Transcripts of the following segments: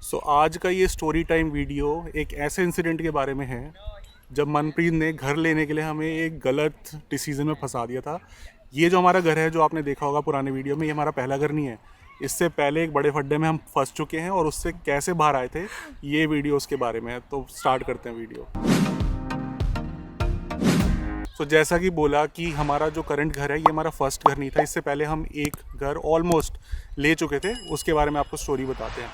आज का ये स्टोरी टाइम वीडियो एक ऐसे इंसिडेंट के बारे में है जब मनप्रीत ने घर लेने के लिए हमें एक गलत डिसीजन में फंसा दिया था। ये जो हमारा घर है, जो आपने देखा होगा पुराने वीडियो में, ये हमारा पहला घर नहीं है। इससे पहले एक बड़े फड्डे में हम फंस चुके हैं और उससे कैसे बाहर आए थे, ये वीडियो उसके बारे में है। तो स्टार्ट करते हैं वीडियो। जैसा कि बोला कि हमारा जो करंट घर है ये हमारा फर्स्ट घर नहीं था। इससे पहले हम एक घर ऑलमोस्ट ले चुके थे, उसके बारे में आपको स्टोरी बताते हैं।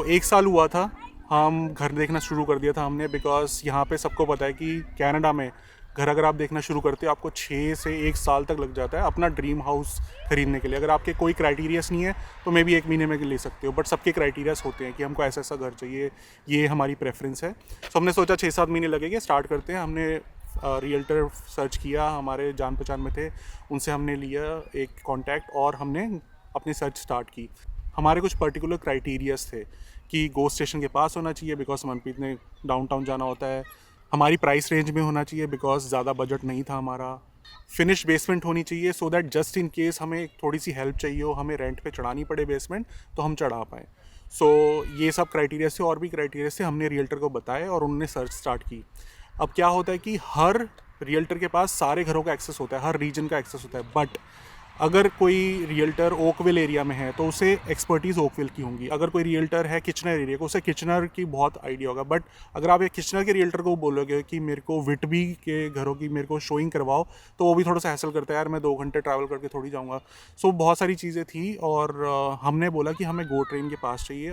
1 साल हुआ था, हम घर देखना शुरू कर दिया था हमने, बिकॉज यहाँ पे सबको पता है कि कनाडा में घर अगर आप देखना शुरू करते हो आपको 6 से 1 साल तक लग जाता है अपना ड्रीम हाउस खरीदने के लिए। अगर आपके कोई क्राइटेरियास नहीं है तो मे बी 1 महीने में ले सकते हो, बट सबके क्राइटेरियास होते हैं कि हमको ऐसा ऐसा घर चाहिए, ये हमारी प्रेफरेंस है। हमने सोचा 6-7 महीने लगेंगे, स्टार्ट करते हैं। हमने रियल्टर सर्च किया, हमारे जान पहचान में थे, उनसे हमने लिया एक कांटेक्ट और हमने अपनी सर्च स्टार्ट की। हमारे कुछ पर्टिकुलर क्राइटेरियाज थे कि गो स्टेशन के पास होना चाहिए बिकॉज मनप्रीत ने डाउनटाउन जाना होता है। हमारी प्राइस रेंज में होना चाहिए बिकॉज ज़्यादा बजट नहीं था हमारा। फिनिश बेसमेंट होनी चाहिए so that just in case हमें थोड़ी सी हेल्प चाहिए हो, हमें रेंट पे चढ़ानी पड़े बेसमेंट, तो हम चढ़ा पाएँ। ये सब क्राइटेरिया से और भी क्राइटेरिया से हमने रियल्टर को बताए और उन्होंने सर्च स्टार्ट की। अब क्या होता है कि हर रियल्टर के पास सारे घरों का एक्सेस होता है, हर रीजन का एक्सेस होता है, बट अगर कोई रियल्टर ओकविल एरिया में है तो उसे एक्सपर्टीज़ ओकविल की होंगी। अगर कोई रियल्टर है किचनर एरिया को, उसे किचनर की बहुत आइडिया होगा। बट अगर आप एक किचनर के रियल्टर को बोलोगे कि मेरे को विटबी के घरों की मेरे को शोइंग करवाओ, तो वो भी थोड़ा सा हैसल करता है, यार मैं 2 घंटे ट्रैवल करके थोड़ी जाऊँगा। बहुत सारी चीज़ें थी और हमने बोला कि हमें गो ट्रेन के पास चाहिए,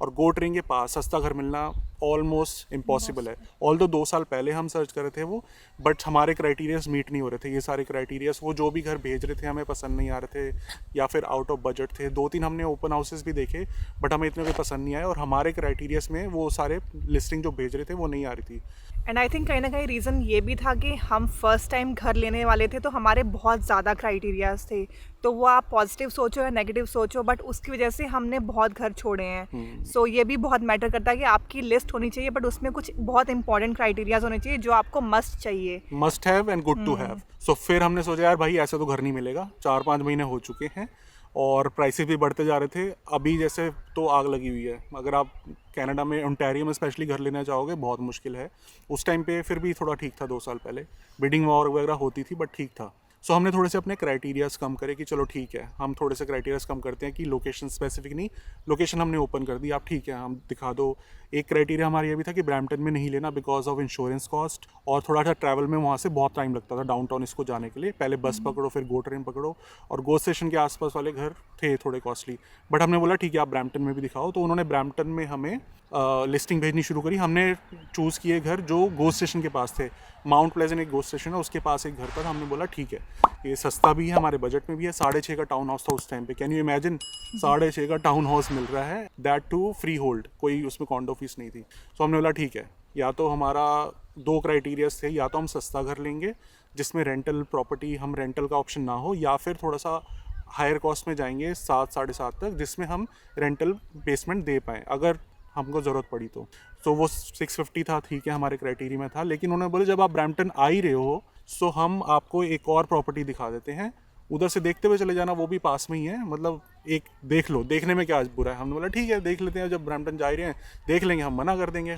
और गो ट्रेन के पास सस्ता घर मिलना ऑलमोस्ट इम्पॉसिबल है। ऑल्दो 2 साल पहले हम सर्च कर रहे थे वो, बट हमारे क्राइटेरियाज मीट नहीं हो रहे थे। ये सारे क्राइटेरियाज, वो जो भी घर भेज रहे थे हमें पसंद नहीं आ रहे थे या फिर आउट ऑफ बजट थे। 2-3 हमने ओपन हाउसेस भी देखे बट हमें इतने कोई पसंद नहीं आए, और हमारे क्राइटेरियाज में वो सारे लिस्टिंग जो भेज रहे थे वो नहीं आ रही थी। एंड आई थिंक कहीं ना कहीं रीज़न ये भी था कि हम फर्स्ट टाइम घर लेने वाले थे, तो हमारे बहुत ज़्यादा क्राइटेरियाज थे। तो वो आप पॉजिटिव सोचो या नेगेटिव सोचो, बट उसकी वजह से हमने बहुत घर छोड़े हैं। ये भी बहुत मैटर करता है कि आपकी लिस्ट होनी चाहिए, बट उसमें कुछ बहुत इंपॉर्टेंट क्राइटेरियाज होने चाहिए जो आपको मस्ट चाहिए, must have and good to have. फिर हमने सोचा यार भाई ऐसे तो घर नहीं मिलेगा। 4-5 महीने हो चुके हैं और प्राइसेस भी बढ़ते जा रहे थे। अभी जैसे तो आग लगी हुई है। अगर आप कनाडा में ओंटारियो में स्पेशली घर लेना चाहोगे बहुत मुश्किल है। उस टाइम पे फिर भी थोड़ा ठीक था, 2 साल पहले बिडिंग वॉर वगैरह होती थी बट ठीक था। हमने थोड़े से अपने क्राइटेरियाज कम करे कि चलो ठीक है, हम थोड़े से क्राइटेरियाज कम करते हैं कि लोकेशन स्पेसिफिक नहीं, लोकेशन हमने ओपन कर दी। आप ठीक है, हम दिखा दो। एक क्राइटेरिया हमारा ये भी था कि ब्रैम्पटन में नहीं लेना बिकॉज ऑफ इंश्योरेंस कॉस्ट, और थोड़ा सा ट्रैवल में वहाँ से बहुत टाइम लगता था डाउनटाउन इसको जाने के लिए। पहले बस पकड़ो, फिर गो ट्रेन पकड़ो, और गो स्टेशन के आसपास वाले घर थे थोड़े कॉस्टली। बट हमने बोला ठीक है, आप ब्रैम्पटन में भी दिखाओ। तो उन्होंने ब्रैम्पटन में हमें लिस्टिंग भेजनी शुरू करी। हमने चूज़ किए घर जो गो स्टेशन के पास थे। माउंट प्लेजेंट एक गो स्टेशन है, उसके पास एक घर था। हमने बोला ठीक है, ये सस्ता भी है, हमारे बजट में भी है। 6.5 का टाउन हाउस था उस टाइम पे। कैन यू इमेजिन, 6.5 का टाउन हाउस मिल रहा है, दैट टू फ्री होल्ड, कोई उसमें कॉन्डो फीस नहीं थी। हमने बोला ठीक है, या तो हमारा 2 क्राइटेरियाज थे, या तो हम सस्ता घर लेंगे जिसमें रेंटल प्रॉपर्टी, हम रेंटल का ऑप्शन ना हो, या फिर थोड़ा सा हायर कॉस्ट में जाएंगे 7-7.5 तक, जिसमें हम रेंटल बेसमेंट दे पाएँ अगर हमको ज़रूरत पड़ी तो वो 650 था, ठीक है, हमारे क्राइटेरिया में था। लेकिन उन्होंने बोले जब आप ब्रैम्पटन आ ही रहे हो हम आपको एक और प्रॉपर्टी दिखा देते हैं, उधर से देखते हुए चले जाना, वो भी पास में ही है, मतलब एक देख लो, देखने में क्या आज बुरा है। हमने बोला ठीक है, देख लेते हैं, जब ब्रैम्पटन जा ही रहे हैं देख लेंगे, हम मना कर देंगे।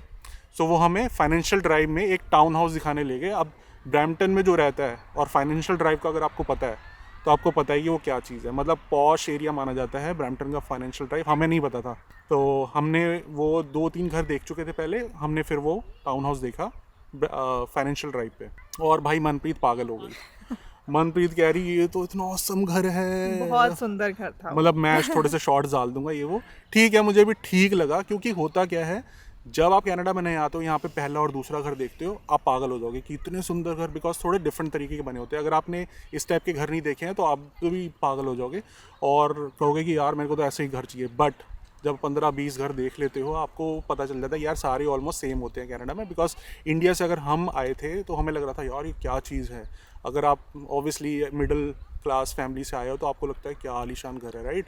वो हमें फाइनेंशियल ड्राइव में एक टाउन हाउस दिखाने ले गए। अब ब्रैम्पटन में जो रहता है और फाइनेंशियल ड्राइव का अगर आपको पता है तो आपको पता है कि वो क्या चीज़ है। मतलब पॉश एरिया माना जाता है ब्रैम्पटन का फाइनेंशियल ड्राइव, हमें नहीं पता था। तो हमने वो 2-3 घर देख चुके थे पहले, हमने फिर वो टाउन हाउस देखा फाइनेंशियल ड्राइव पे, और भाई मनप्रीत पागल हो गई। मनप्रीत कह रही ये तो इतना औसम घर है, बहुत सुंदर घर था वो। मतलब मैं थोड़े से शॉर्ट्स डाल दूंगा ये वो। ठीक है, मुझे भी ठीक लगा, क्योंकि होता क्या है, जब आप कनाडा में नए आते हो, यहाँ पे पहला और दूसरा घर देखते हो, आप पागल हो जाओगे कि इतने सुंदर घर, बिकॉज थोड़े डिफरेंट तरीके के बने होते हैं। अगर आपने इस टाइप के घर नहीं देखे हैं तो आप तो भी पागल हो जाओगे और कहोगे कि यार मेरे को तो ऐसे ही घर चाहिए। बट जब 15-20 घर देख लेते हो आपको पता चल जाता है यार सारे ऑलमोस्ट सेम होते हैं कनाडा में। बिकॉज इंडिया से अगर हम आए थे तो हमें लग रहा था यार ये क्या चीज़ है। अगर आप ऑब्वियसली मिडिल क्लास फैमिली से आए हो तो आपको लगता है क्या आलीशान घर है, राइट।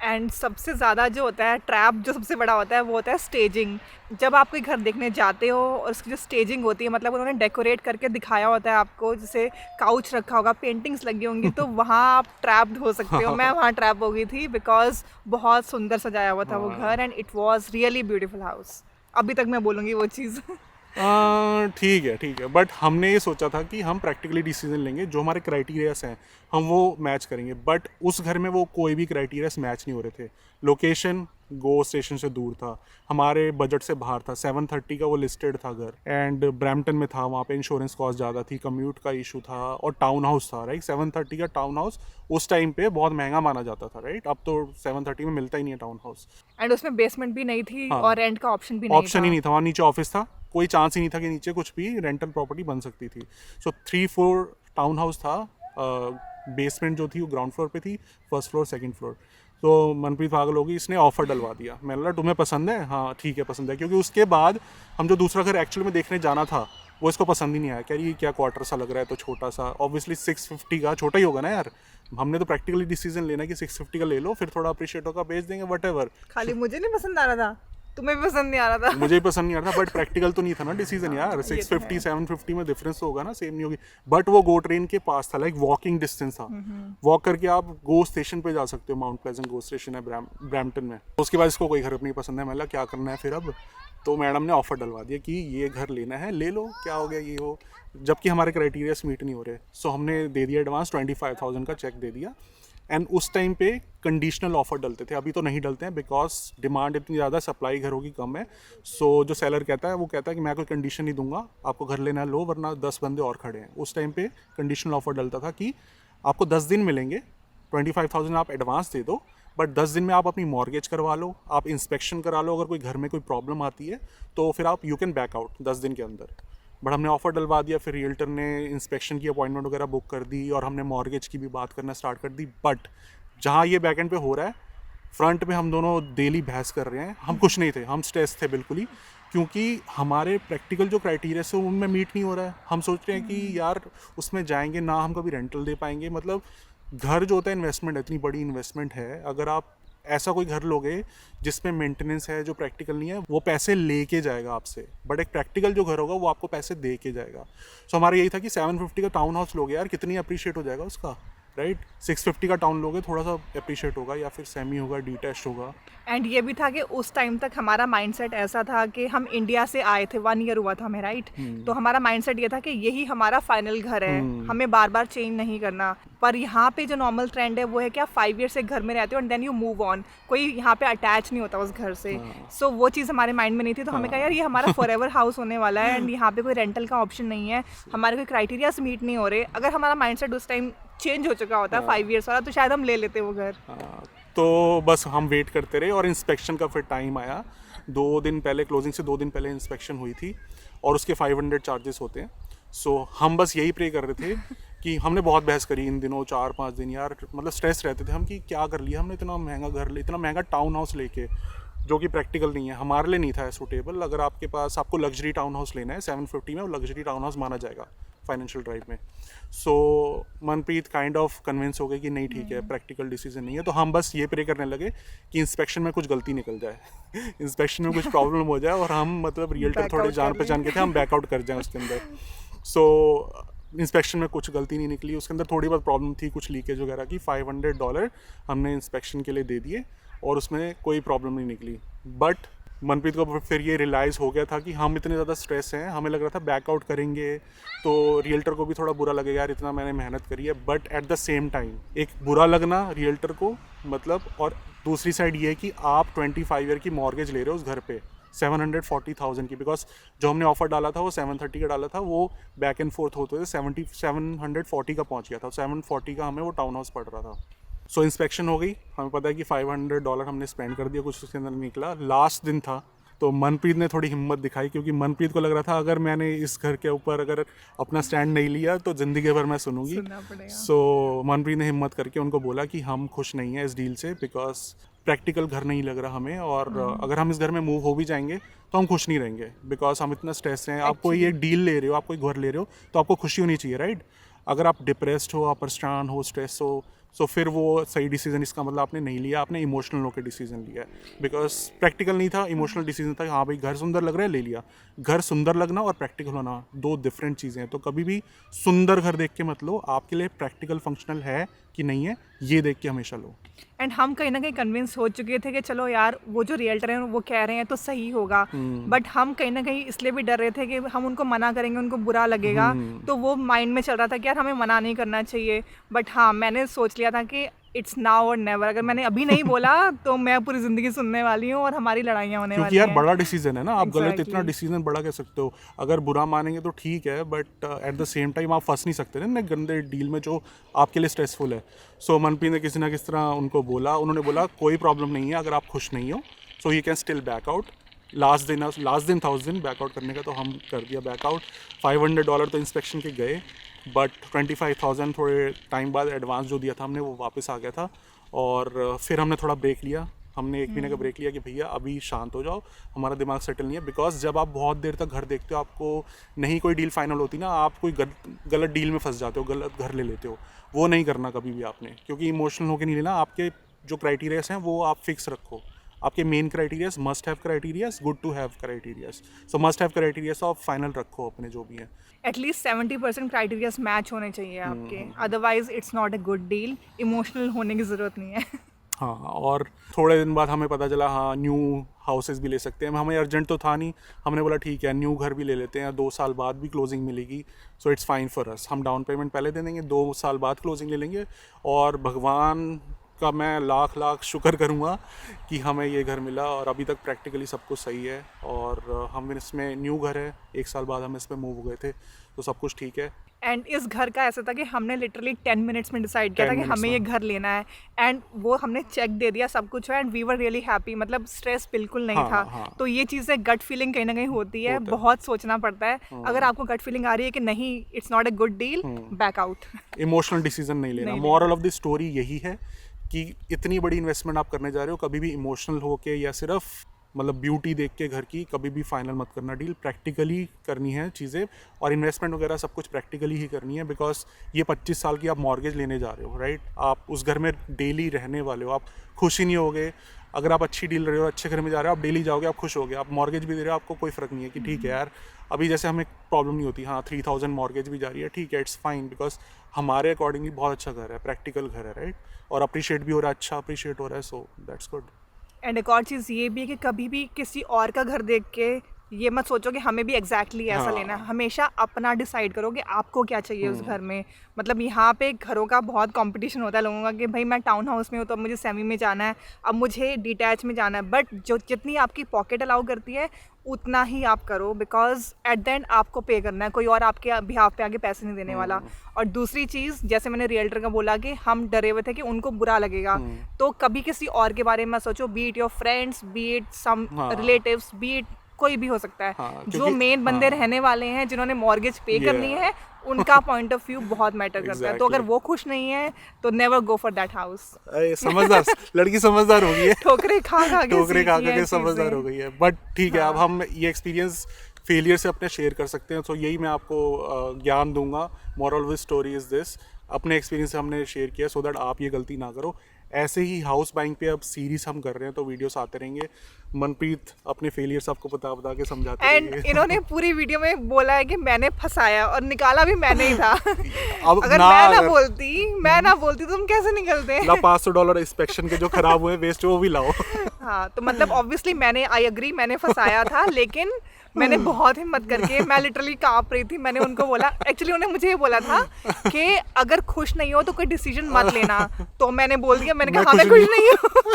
एंड सबसे ज़्यादा जो होता है ट्रैप, जो सबसे बड़ा होता है वो होता है स्टेजिंग। जब आप कोई घर देखने जाते हो और उसकी जो स्टेजिंग होती है, मतलब उन्होंने डेकोरेट करके दिखाया होता है आपको, जैसे काउच रखा होगा, पेंटिंग्स लगी होंगी, तो वहाँ आप ट्रैप्ड हो सकते हो। मैं वहाँ ट्रैप हो गई थी बिकॉज बहुत सुंदर सजाया हुआ था वो घर, and it was really beautiful house. अभी तक मैं बोलूँगी वो चीज़। ठीक है बट हमने ये सोचा था कि हम प्रैक्टिकली डिसीजन लेंगे, जो हमारे क्राइटेरियाज हैं हम वो मैच करेंगे, बट उस घर में वो कोई भी क्राइटेरियाज मैच नहीं हो रहे थे। लोकेशन गो स्टेशन से दूर था, हमारे बजट से बाहर था, 730 का वो लिस्टेड था घर, एंड ब्रैम्पटन में था, वहाँ पे इंश्योरेंस कॉस्ट ज़्यादा थी, कम्यूट का इशू था, और टाउन हाउस था, राइट। 730 का टाउन हाउस उस टाइम पे बहुत महंगा माना जाता था, राइट। अब तो 730 में मिलता ही नहीं है टाउन हाउस। एंड उसमें बेसमेंट भी नहीं थी हाँ, और रेंट का ऑप्शन भी नहीं ऑप्शन था। ही नहीं था, वहाँ नीचे ऑफिस था, कोई चांस ही नहीं था कि नीचे कुछ भी रेंटल प्रॉपर्टी बन सकती थी। सो 3 फ्लोर टाउन हाउस था, बेसमेंट जो थी वो ग्राउंड फ्लोर पे थी, फर्स्ट फ्लोर सेकंड फ्लोर। तो मनप्रीत पागल होगी, इसने ऑफर डलवा दिया। मैंने बोला तुम्हें पसंद है? हाँ ठीक है पसंद है, क्योंकि उसके बाद हम जो दूसरा घर एक्चुअली में देखने जाना था वो इसको पसंद ही नहीं आया। कह रही ये क्या क्वार्टर सा लग रहा है, तो छोटा सा, ऑब्वियसली 650 का छोटा ही होगा ना यार। हमने तो प्रैक्टिकली डिसीजन लेना कि 650 का ले लो, फिर थोड़ा अप्रिशिएट होगा, बेच देंगे, वट खाली मुझे नहीं पसंद आ रहा था, तुम्हें भी पसंद नहीं आ रहा था। मुझे भी पसंद नहीं आ रहा था, बट प्रैक्टिकल तो नहीं था ना डिसीजन यार। ये तो 650 है। 750 में डिफरेंस तो होगा ना, सेम नहीं होगी। बट वो गो ट्रेन के पास था, लाइक वॉकिंग डिस्टेंस था, वॉक करके आप गो स्टेशन पे जा सकते हो। माउंट प्लेजेंट गो स्टेशन है ब्रैम्पटन में। उसके बाद इसको कोई घर नहीं पसंद है। मैं क्या करना है फिर अब, तो मैडम ने ऑफर डलवा दिया कि ये घर लेना है ले लो, क्या हो गया ये हो, जबकि हमारे क्राइटेरियाज मीट नहीं हो रहे। सो हमने दे दिया एडवांस 25,000 का चेक दे दिया, एंड उस टाइम पे कंडीशनल ऑफर डलते थे, अभी तो नहीं डलते हैं बिकॉज डिमांड इतनी ज़्यादा, सप्लाई घरों की कम है। सो जो सेलर कहता है वो कहता है कि मैं कोई कंडीशन नहीं दूंगा, आपको घर लेना है लो, वरना 10 बंदे और खड़े हैं। उस टाइम पे कंडीशनल ऑफर डलता था कि आपको 10 दिन मिलेंगे, 25,000 आप एडवांस दे दो, बट 10 दिन में आप अपनी मॉर्गेज करवा लो, आप इंस्पेक्शन करा लो, अगर कोई घर में कोई प्रॉब्लम आती है तो फिर आप यू कैन बैक आउट 10 दिन के अंदर। बट हमने ऑफर डलवा दिया, फिर रियल्टर ने इंस्पेक्शन की अपॉइंटमेंट वगैरह बुक कर दी, और हमने मॉर्गेज की भी बात करना स्टार्ट कर दी। बट जहाँ ये बैक एंड पे हो रहा है, फ्रंट पे हम दोनों डेली बहस कर रहे हैं। हम खुश नहीं थे, हम स्ट्रेस थे बिल्कुल ही, क्योंकि हमारे प्रैक्टिकल जो क्राइटेरिया है उनमें मीट नहीं हो रहा है। हम सोच रहे हैं कि यार उसमें जाएंगे ना, हम कभी रेंटल दे पाएंगे। मतलब घर जो होता है इन्वेस्टमेंट है, इतनी बड़ी इन्वेस्टमेंट है, अगर आप ऐसा कोई घर लोगे जिसमें मेंटेनेंस है जो प्रैक्टिकल नहीं है, वो पैसे लेके जाएगा आपसे। बट एक प्रैक्टिकल जो घर होगा वो आपको पैसे दे के जाएगा। सो हमारा यही था कि 750 का टाउन हाउस लोगे यार, कितनी अप्रिशिएट हो जाएगा उसका, राइट। 650 का टाउन लोगे, थोड़ा सा अप्रिशिएट होगा, या फिर सेमी होगा, डिटैच होगा। एंड ये भी था कि उस टाइम तक हमारा माइंडसेट ऐसा था कि हम इंडिया से आए थे, 1 ईयर हुआ था हमें, राइट। तो हमारा माइंडसेट ये था कि यही हमारा फाइनल घर है, हमें बार बार चेंज नहीं करना। पर यहाँ पे जो नॉर्मल ट्रेंड है वो है कि आप 5 ईयर से घर में रहते हो and then you move on, कोई यहाँ पे अटैच नहीं होता उस घर से। सो वो चीज़ हमारे माइंड में नहीं थी, तो हमें कहा यार ये हमारा फॉरएवर हाउस होने वाला है, एंड यहाँ पे कोई रेंटल का ऑप्शन नहीं है, हमारे कोई क्राइटेरियाज मीट नहीं हो रहे। अगर हमारा माइंडसेट उस टाइम चेंज हो चुका होता 5 ईयर्स वाला, तो शायद हम ले लेते वो घर। तो बस हम वेट करते रहे, और इंस्पेक्शन का फिर टाइम आया। 2 दिन पहले, क्लोजिंग से 2 दिन पहले इंस्पेक्शन हुई थी, और उसके 500 चार्जेस होते हैं। सो हम बस यही प्रे कर रहे थे कि हमने बहुत बहस करी इन दिनों, 4-5 दिन यार, मतलब स्ट्रेस रहते थे हम कि क्या कर लिया हमने, इतना महंगा घर, इतना महंगा टाउन हाउस लेके, जो कि प्रैक्टिकल नहीं है, हमारे लिए नहीं था सूटेबल। अगर आपके पास, आपको लग्जरी टाउन हाउस लेना है 750 में, वो लग्जरी टाउन हाउस माना जाएगा फाइनेंशियल ड्राइव में। सो मनप्रीत काइंड ऑफ कन्विंस हो गए कि नहीं ठीक है, प्रैक्टिकल डिसीजन नहीं है। तो हम बस ये प्रे करने लगे कि इंस्पेक्शन में कुछ गलती निकल जाए इंस्पेक्शन में कुछ प्रॉब्लम हो जाए, और हम मतलब रियल्टर Back थोड़े out जान कर पहचान लें। के थे, हम बैकआउट कर जाएं उसके अंदर। सो इंस्पेक्शन में कुछ गलती नहीं निकली, उसके अंदर थोड़ी बहुत प्रॉब्लम थी, कुछ लीकेज वगैरह की। $500 हमने इंस्पेक्शन के लिए दे दिए, और उसमें कोई प्रॉब्लम नहीं निकली। बट मनप्रीत को फिर ये रियलाइज़ हो गया था कि हम इतने ज़्यादा स्ट्रेस हैं, हमें लग रहा था बैकआउट करेंगे तो रियल्टर को भी थोड़ा बुरा लगेगा, यार इतना मैंने मेहनत करी है। But at the same time एक बुरा लगना रियल्टर को, मतलब, और दूसरी साइड ये है कि आप 25 ईयर की मॉर्गेज ले रहे हो उस घर पे 740,000 की, बिकॉज जो हमने ऑफर डाला था वो 730 का डाला था, वो बैक एंड फोर्थ होते हुए 740 का पहुंच गया था। 740 का हमें वो टाउन हाउस पड़ रहा था। सो इंस्पेक्शन हो गई, हमें पता है कि $500 हमने स्पेंड कर दिया, कुछ उसके अंदर निकला। लास्ट दिन था, तो मनप्रीत ने थोड़ी हिम्मत दिखाई, क्योंकि मनप्रीत को लग रहा था अगर मैंने इस घर के ऊपर अगर अपना स्टैंड नहीं लिया तो ज़िंदगी भर मैं सुनूंगी। सुनना पड़ेगा। सो मनप्रीत ने हिम्मत करके उनको बोला कि हम खुश नहीं हैं इस डील से, बिकॉज प्रैक्टिकल घर नहीं लग रहा हमें, और अगर हम इस घर में मूव हो भी जाएंगे तो हम खुश नहीं रहेंगे, बिकॉज हम इतना स्ट्रेस हैं। आप कोई एक डील ले रहे हो, आप कोई घर ले रहे हो, तो आपको खुशी होनी चाहिए, राइट। अगर आप डिप्रेस्ड हो, आप परेशान हो, स्ट्रेस हो, सो फिर वो सही डिसीजन, इसका मतलब आपने नहीं लिया, आपने इमोशनल होकर डिसीजन लिया है, बिकॉज प्रैक्टिकल नहीं था, इमोशनल डिसीजन था कि हाँ भाई घर सुंदर लग रहा है, ले लिया। घर सुंदर लगना और प्रैक्टिकल होना 2 डिफरेंट चीज़ें हैं। तो कभी भी सुंदर घर देख के मत लो, आपके लिए प्रैक्टिकल फंक्शनल है कि नहीं है, ये देख के हमेशा लो। एंड हम कहीं ना कहीं कन्विंस हो चुके थे कि चलो यार वो जो रियल्टर हैं वो कह रहे हैं तो सही होगा, बट हम कहीं ना कहीं इसलिए भी डर रहे थे कि हम उनको मना करेंगे उनको बुरा लगेगा, तो वो माइंड में चल रहा था कि यार हमें मना नहीं करना चाहिए। बट हाँ, मैंने सोच लिया था कि इट्स नाउ और नेवर, अगर मैंने अभी नहीं बोला तो मैं पूरी ज़िंदगी सुनने वाली हूँ और हमारी लड़ाइयाँ होने क्योंकि वाली यार हैं। बड़ा डिसीजन है ना, आप गलत Exactly. इतना डिसीजन बड़ा कह सकते हो, अगर बुरा मानेंगे तो ठीक है, but at the same time आप फंस नहीं सकते ना गंदे डील में जो आपके लिए स्ट्रेसफुल है। सो मनप्रीत ने किसी ना किस तरह उनको बोला, उन्होंने बोला कोई प्रॉब्लम नहीं है अगर आप खुश नहीं हो, so you can still back out. Last दिन था उस दिन बैकआउट करने का, तो हम कर दिया बैकआउट। $500 तो इंस्पेक्शन के गए, बट 25,000 थोड़े टाइम बाद एडवांस जो दिया था हमने वो वापस आ गया था। और फिर हमने थोड़ा ब्रेक लिया, हमने 1 महीने का ब्रेक लिया कि भैया अभी शांत हो जाओ, हमारा दिमाग सेटल नहीं है। बिकॉज जब आप बहुत देर तक घर देखते हो, आपको नहीं कोई डील फाइनल होती ना, आप कोई गलत डील में फंस जाते हो, गलत घर ले लेते हो। वो नहीं करना कभी भी आपने, क्योंकि इमोशनल होकर नहीं लेना। आपके जो क्राइटेरियाज हैं वो आप फिक्स रखो। आपके main criterias, must have criterias, good to have criterias. So must have criterias आप फाइनल रखो अपने जो भी हैं। एटलीस्ट 70% क्राइटेरियाज मैच होने चाहिए आपके, otherwise it's not a good deal. Emotional होने की ज़रूरत नहीं है। हाँ, और थोड़े दिन बाद हमें पता चला हाँ न्यू हाउसेस भी ले सकते हैं। हमें अर्जेंट तो था नहीं, हमने बोला ठीक है न्यू घर भी ले लेते हैं, 2 साल बाद भी क्लोजिंग मिलेगी, so it's fine for us. हम डाउन पेमेंट पहले दे देंगे, 2 साल बाद क्लोजिंग ले लेंगे। और भगवान का मैं लाख लाख शुक्र करूँगा कि हमें ये घर मिला, और अभी तक प्रैक्टिकली सब कुछ सही है। और हम इसमें न्यू घर है, 1 साल बाद हम इस पर मूव हो गए थे, तो सब कुछ ठीक है। एंड इस घर का ऐसा था कि हमने लिटरली 10 मिनट्स में डिसाइड किया था कि हमें ये घर लेना है, एंड वो हमने चेक दे दिया, सब कुछ है, and we were really happy. मतलब स्ट्रेस बिल्कुल नहीं था। हाँ। तो ये चीज़ें गट फीलिंग कहीं ना कहीं होती है, बहुत सोचना पड़ता है। अगर आपको गट फीलिंग आ रही है कि नहीं it's not a good deal, back out. Emotional decision नहीं लेना। मॉरल ऑफ द स्टोरी यही है कि इतनी बड़ी इन्वेस्टमेंट आप करने जा रहे हो, कभी भी इमोशनल होके या सिर्फ मतलब ब्यूटी देख के घर की कभी भी फाइनल मत करना डील। प्रैक्टिकली करनी है चीज़ें, और इन्वेस्टमेंट वगैरह सब कुछ प्रैक्टिकली ही करनी है। बिकॉज ये 25 साल की आप मॉर्गेज लेने जा रहे हो, राइट? आप उस घर में डेली रहने वाले हो, आप खुश ही नहीं होगे। अगर आप अच्छी डील रहे हो, अच्छे घर में जा रहे हो, आप डेली जाओगे, आप खुश होगे। आप मॉर्गेज भी दे रहे हो, आपको कोई फ़र्क नहीं है कि ठीक है यार अभी जैसे हमें प्रॉब्लम नहीं होती, हाँ 3000 मॉर्गेज भी जा रही है, ठीक है इट्स फाइन, बिकॉज हमारे अकॉर्डिंगली बहुत अच्छा घर है, प्रैक्टिकल घर है, राइट? और अप्रिशिएट भी हो रहा है, अच्छा अप्रिशिएट हो रहा है, सो दैट्स गुड। एंड एक और चीज़ ये भी है कि कभी भी किसी और का घर देख के ये मत सोचो कि हमें भी एग्जैक्टली ऐसा लेना है। हमेशा अपना डिसाइड करो कि आपको क्या चाहिए उस घर में। मतलब यहाँ पे घरों का बहुत कंपटीशन होता है लोगों का कि भाई मैं टाउन हाउस में हूँ तो अब मुझे सेमी में जाना है, अब मुझे डिटैच में जाना है। बट जो जितनी आपकी पॉकेट अलाउ करती है उतना ही आप करो, बिकॉज एट द एंड आपको पे करना है, कोई और आपके बिहाफ पे आगे पैसे नहीं देने वाला। और दूसरी चीज़, जैसे मैंने रियल्टर का बोला कि हम डरे हुए थे कि उनको बुरा लगेगा, तो कभी किसी और के बारे में सोचो, be it your friends, be it some relatives, be it कोई भी हो सकता है। जो मेन बंदे रहने वाले हैं, जिन्होंने मॉर्गेज पे करनी है, उनका पॉइंट ऑफ व्यू बहुत मैटर करता है। तो अगर वो खुश नहीं है तो never go for that house. समझदार लड़की समझदार हो गई है, ठोकरे खा के समझदार हो गई है। बट ठीक है, अब हम ये एक्सपीरियंस फेलियर से अपने शेयर कर सकते हैं, तो यही मैं आपको ज्ञान दूंगा। Moral of the story is this, अपने एक्सपीरियंस से हमने शेयर किया सो दैट आप ये गलती ना करो। ऐसे ही हाउस बाइंग पे अब सीरीज हम कर रहे हैं, तो वीडियोस आते रहेंगे। मनप्रीत अपने फेलियर्स आपको बता के समझाते रहेंगे। एंड इन्होंने पूरी वीडियो में बोला है कि मैंने फंसाया और निकाला भी मैंने ही था। अगर मैं ना बोलती तो तुम कैसे निकलते? $500 इंस्पेक्शन के जो खराब हुए वेस्ट वो भी लाओ। हाँ, तो मतलब ऑब्वियसली मैंने, आई एग्री, मैंने फंसाया था, लेकिन मैंने बहुत हिम्मत करके, मैं लिटरली कांप रही थी, मैंने उनको बोला, एक्चुअली उन्होंने मुझे ये बोला था कि अगर खुश नहीं हो तो कोई डिसीजन मत लेना। तो मैंने बोल दिया, मैंने कहा हाँ मैं खुश नहीं हूँ।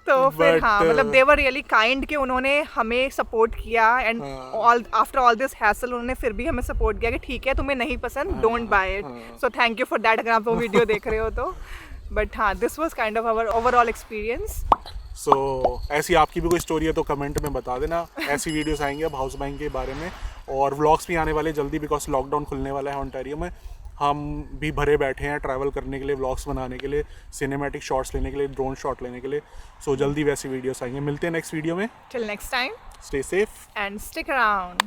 तो फिर हाँ, मतलब दे वर रियली काइंड कि उन्होंने हमें सपोर्ट किया। And after all this hassle उन्होंने फिर भी हमें सपोर्ट किया कि ठीक है तुम्हें नहीं पसंद, don't buy it. So thank you for that, अगर आप वो वीडियो देख रहे हो तो। बट हाँ, this was kind of our overall experience. So ऐसी आपकी भी कोई स्टोरी है तो कमेंट में बता देना। ऐसी वीडियोस आएंगे अब हाउस बाइंग के बारे में, और व्लॉग्स भी आने वाले जल्दी, बिकॉज लॉकडाउन खुलने वाला है ओंटारियो में। हम भी भरे बैठे हैं ट्रैवल करने के लिए, व्लॉग्स बनाने के लिए, सिनेमैटिक शॉट्स लेने के लिए, ड्रोन शॉट लेने के लिए। सो जल्दी वैसी वीडियोस आएंगे। मिलते हैं नेक्स्ट वीडियो में। Till next time, stay safe and stick around.